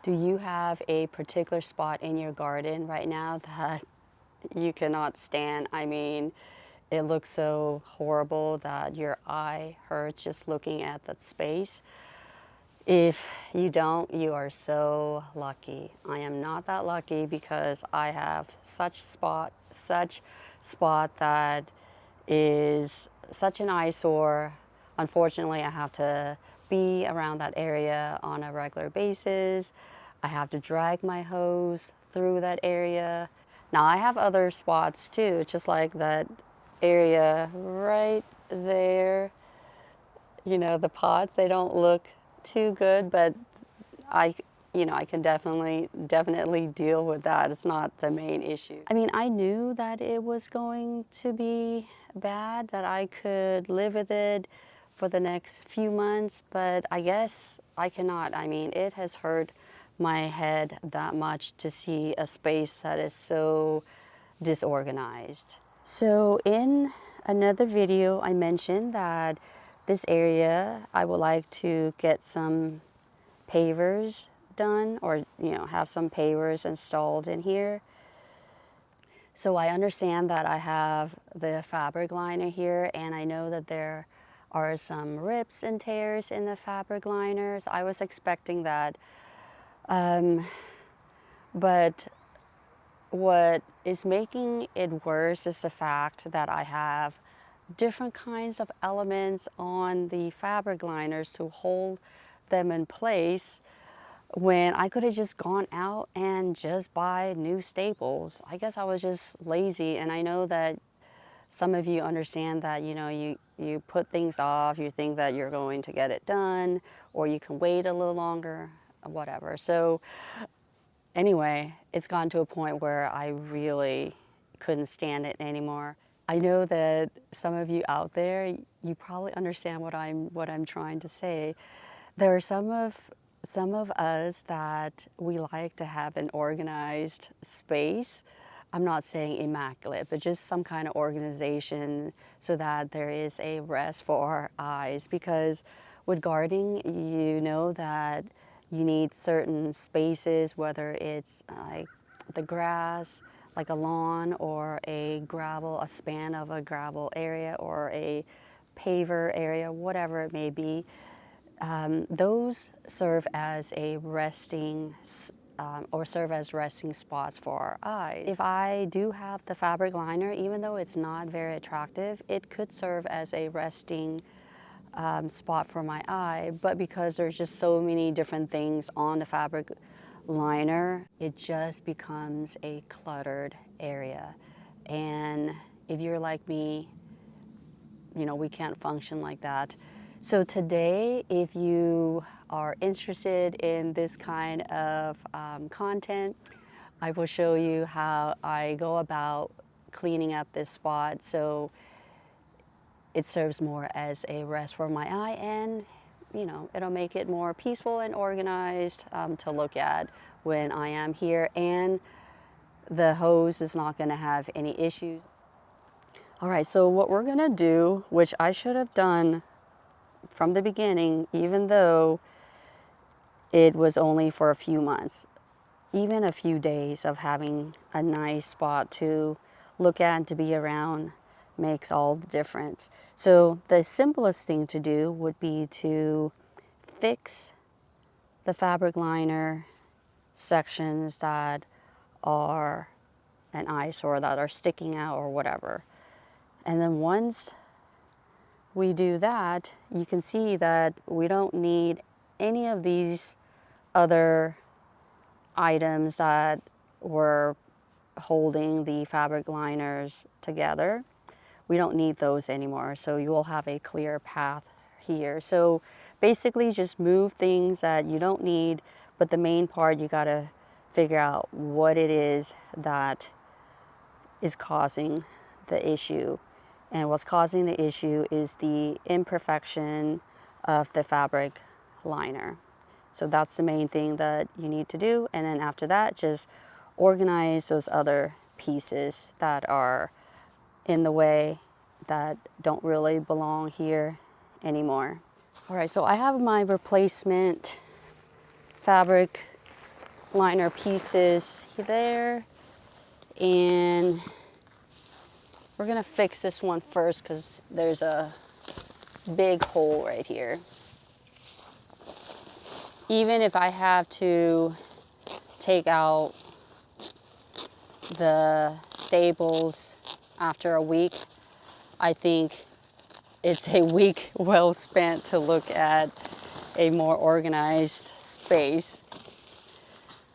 Do you have a particular spot in your garden right now that you cannot stand? I mean, it looks so horrible that your eye hurts just looking at that space. If you don't, you are so lucky. I am not that lucky because I have such spot that is such an eyesore. Unfortunately, I have to be around that area on a regular basis. I have to drag my hose through that area. Now I have other spots too, just like that area right there. You know, the pots, they don't look too good, but I, I can definitely deal with that. It's not the main issue. I mean, I knew that it was going to be bad, that I could live with it for the next few months, but I guess I cannot. I mean, it has hurt my head that much to see a space that is so disorganized. So in another video, I mentioned that this area, I would like to get some pavers done, or have some pavers installed in here. So I understand that I have the fabric liner here, and I know that there are some rips and tears in the fabric liners. I was expecting that, but what is making it worse is the fact that I have different kinds of elements on the fabric liners to hold them in place, when I could have just gone out and just buy new staples. I guess I was just lazy, and I know that some of you understand that, you put things off, you think that you're going to get it done, or you can wait a little longer, whatever. So anyway, it's gotten to a point where I really couldn't stand it anymore. I know that some of you out there, you probably understand what I'm trying to say. There are some of us that we like to have an organized space. I'm not saying immaculate, but just some kind of organization so that there is a rest for our eyes. Because with gardening, you know that you need certain spaces, whether it's like the grass, like a lawn, or a span of a gravel area, or a paver area, whatever it may be. Those serve as a serve as resting spots for our eyes. If I do have the fabric liner, even though it's not very attractive, it could serve as a resting spot for my eye, but because there's just so many different things on the fabric liner, it just becomes a cluttered area. And if you're like me, we can't function like that. So today, if you are interested in this kind of content, I will show you how I go about cleaning up this spot so it serves more as a rest for my eye, and it'll make it more peaceful and organized to look at when I am here, and the hose is not going to have any issues. All right, so what we're going to do, which I should have done from the beginning, even though it was only for a few months, even a few days of having a nice spot to look at and to be around makes all the difference. So the simplest thing to do would be to fix the fabric liner sections that are an eyesore, that are sticking out or whatever. And then once we do that, you can see that we don't need any of these other items that were holding the fabric liners together. We don't need those anymore, so you will have a clear path here. So basically just move things that you don't need, but the main part, you gotta figure out what it is that is causing the issue. And what's causing the issue is the imperfection of the fabric liner. So that's the main thing that you need to do. And then after that, just organize those other pieces that are in the way, that don't really belong here anymore. All right, so I have my replacement fabric liner pieces there, and we're gonna fix this one first because there's a big hole right here. Even if I have to take out the staples after a week, I think it's a week well spent to look at a more organized space.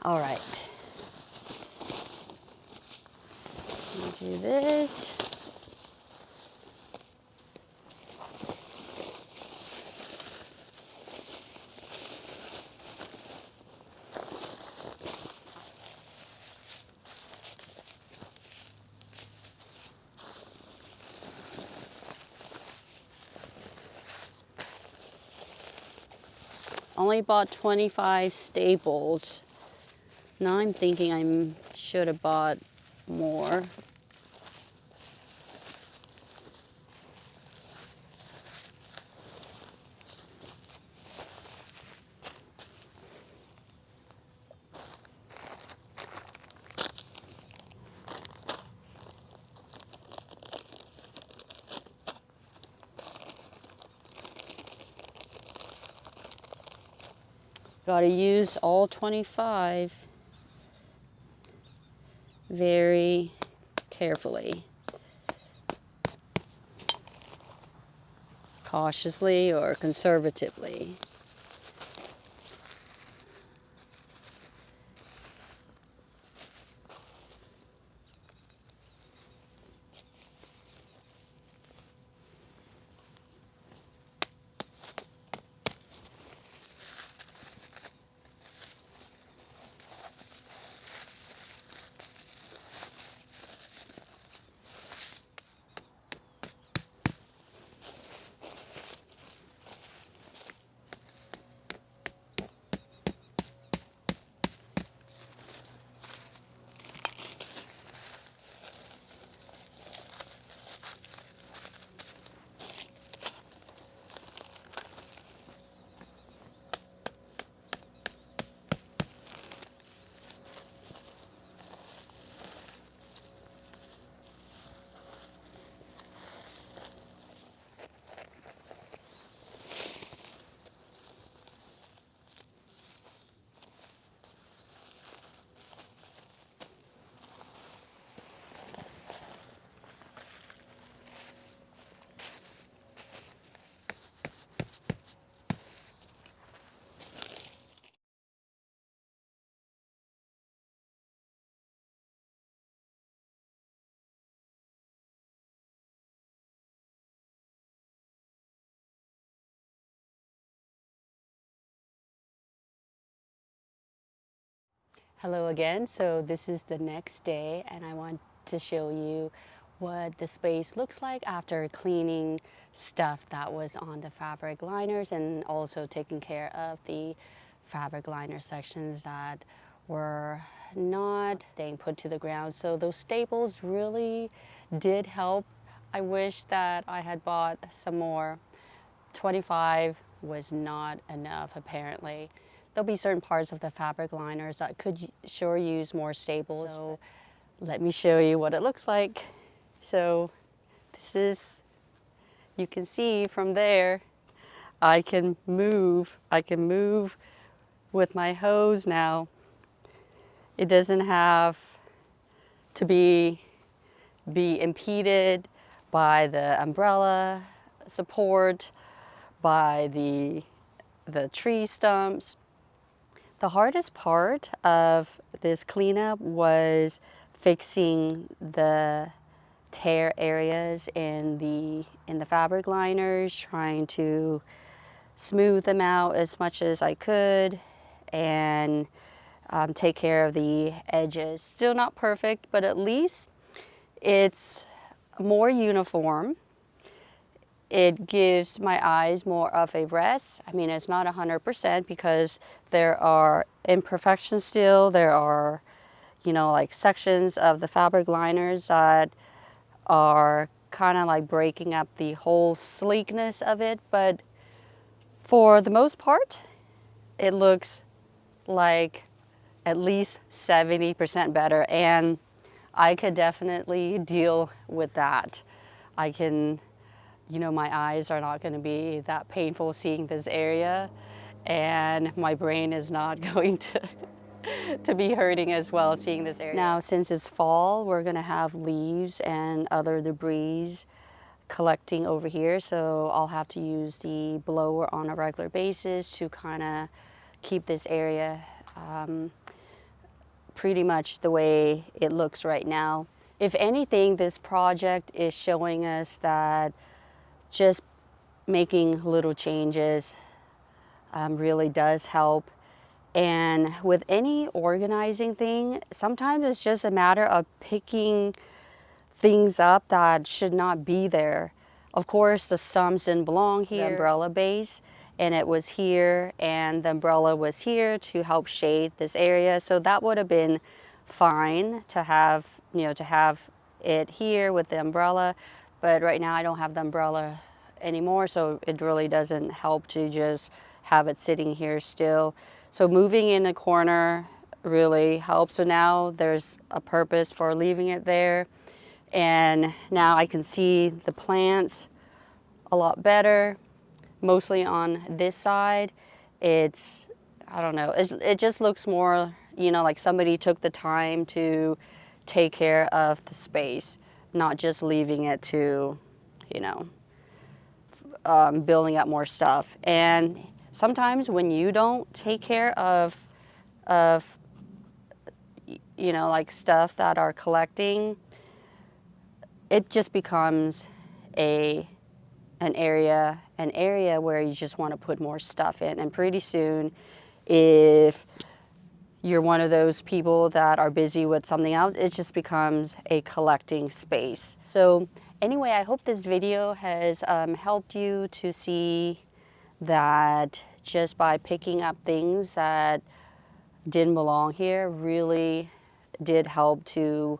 All right, do this. Only bought 25 staples. Now I'm thinking I should have bought more. Got to use all 25 very carefully, cautiously or conservatively. Hello again. So this is the next day and I want to show you what the space looks like after cleaning stuff that was on the fabric liners and also taking care of the fabric liner sections that were not staying put to the ground. So those staples really did help. I wish that I had bought some more. 25 was not enough apparently. There'll be certain parts of the fabric liners that could sure use more staples. So let me show you what it looks like. So this is, you can see from there, I can move with my hose now. It doesn't have to be impeded by the umbrella support, by the tree stumps. The hardest part of this cleanup was fixing the tear areas in the fabric liners, trying to smooth them out as much as I could and take care of the edges. Still not perfect, but at least it's more uniform. It gives my eyes more of a rest. I mean, it's not 100% because there are imperfections still. There are, you know, like sections of the fabric liners that are kind of like breaking up the whole sleekness of it. But for the most part, it looks like at least 70% better, and I could definitely deal with that. I can, you know, my eyes are not going to be that painful seeing this area, and my brain is not going to be hurting as well seeing this area. Now, since it's fall, we're going to have leaves and other debris collecting over here, so I'll have to use the blower on a regular basis to kind of keep this area pretty much the way it looks right now. If anything, this project is showing us that just making little changes really does help. And with any organizing thing, sometimes it's just a matter of picking things up that should not be there. Of course, the stumps didn't belong here, the umbrella base, and it was here, and the umbrella was here to help shade this area. So that would have been fine to have, you know, to have it here with the umbrella. But right now I don't have the umbrella anymore, so it really doesn't help to just have it sitting here still. So moving in the corner really helps. So now there's a purpose for leaving it there. And now I can see the plants a lot better, mostly on this side. It's, I don't know, it just looks more, you know, like somebody took the time to take care of the space, not just leaving it to, you know, building up more stuff. And sometimes when you don't take care of, you know, like stuff that are collecting, it just becomes an area where you just want to put more stuff in. And pretty soon, if you're one of those people that are busy with something else, it just becomes a collecting space. So anyway, I hope this video has helped you to see that just by picking up things that didn't belong here really did help to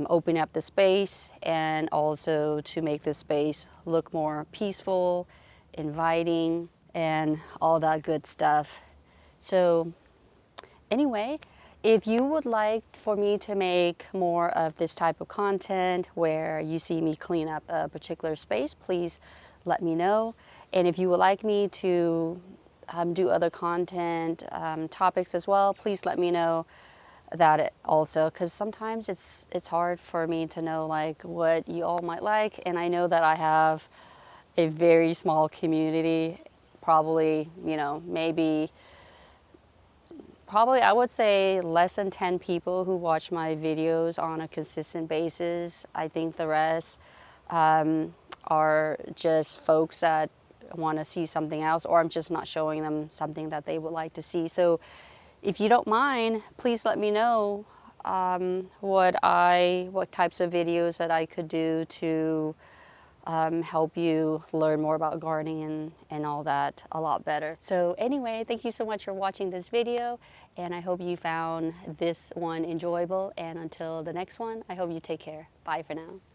open up the space, and also to make the space look more peaceful, inviting, and all that good stuff. So anyway, if you would like for me to make more of this type of content where you see me clean up a particular space, please let me know. And if you would like me to do other content topics as well, please let me know that also, because sometimes it's hard for me to know like what you all might like. And I know that I have a very small community, probably, you know, probably I would say less than 10 people who watch my videos on a consistent basis. I think the rest are just folks that want to see something else, or I'm just not showing them something that they would like to see. So if you don't mind, please let me know what types of videos that I could do to help you learn more about gardening and all that a lot better. So anyway, thank you so much for watching this video, and I hope you found this one enjoyable. And until the next one, I hope you take care. Bye for now.